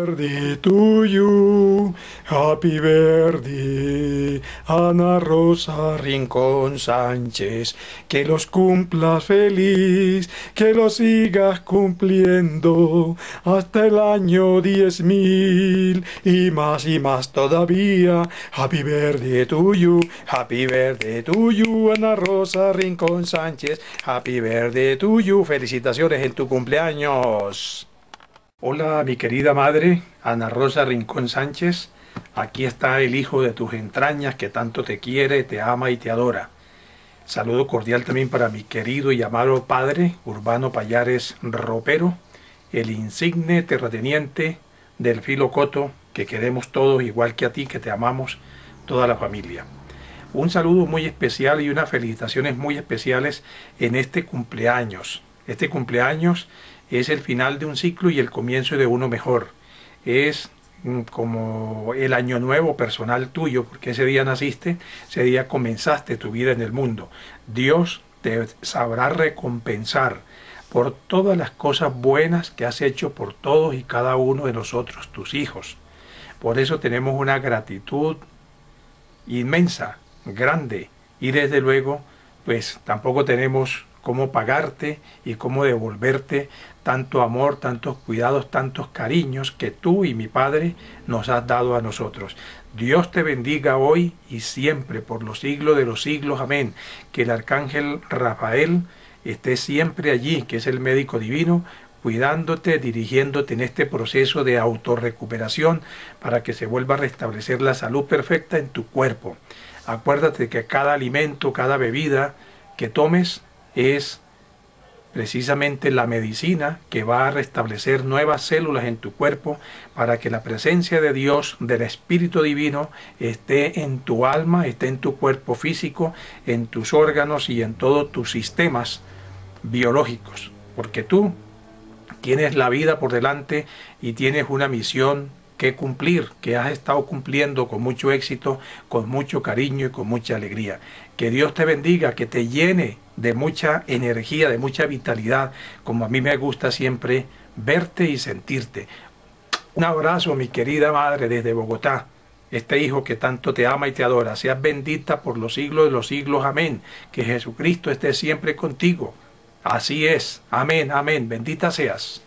birthday to you, happy birthday, Ana Rosa Rincón Sánchez, que los cumplas feliz, que los sigas cumpliendo hasta el año 10.000 y más todavía. Happy birthday to you, Ana Rosa Rincón Sánchez, happy birthday to you. Felicitaciones en tu cumpleaños. Hola, mi querida madre, Ana Rosa Rincón Sánchez. Aquí está el hijo de tus entrañas que tanto te quiere, te ama y te adora. Saludo cordial también para mi querido y amado padre, Urbano Payares Ropero, el insigne terrateniente del Filo Coto, que queremos todos igual que a ti, que te amamos, toda la familia. Un saludo muy especial y unas felicitaciones muy especiales en este cumpleaños. Este cumpleaños es el final de un ciclo y el comienzo de uno mejor. Es como el año nuevo personal tuyo, porque ese día naciste, ese día comenzaste tu vida en el mundo. Dios te sabrá recompensar por todas las cosas buenas que has hecho por todos y cada uno de nosotros, tus hijos. Por eso tenemos una gratitud inmensa, grande, y desde luego, pues tampoco tenemos cómo pagarte y cómo devolverte tanto amor, tantos cuidados, tantos cariños que tú y mi Padre nos has dado a nosotros. Dios te bendiga hoy y siempre, por los siglos de los siglos. Amén. Que el arcángel Rafael esté siempre allí, que es el médico divino, cuidándote, dirigiéndote en este proceso de autorrecuperación para que se vuelva a restablecer la salud perfecta en tu cuerpo. Acuérdate que cada alimento, cada bebida que tomes es precisamente la medicina que va a restablecer nuevas células en tu cuerpo para que la presencia de Dios, del Espíritu Divino, esté en tu alma, esté en tu cuerpo físico, en tus órganos y en todos tus sistemas biológicos. Porque tú tienes la vida por delante y tienes una misión que cumplir, que has estado cumpliendo con mucho éxito, con mucho cariño y con mucha alegría. Que Dios te bendiga, que te llene de mucha energía, de mucha vitalidad, como a mí me gusta siempre verte y sentirte. Un abrazo, mi querida madre, desde Bogotá. Este hijo que tanto te ama y te adora. Seas bendita por los siglos de los siglos. Amén. Que Jesucristo esté siempre contigo. Así es. Amén, amén. Bendita seas.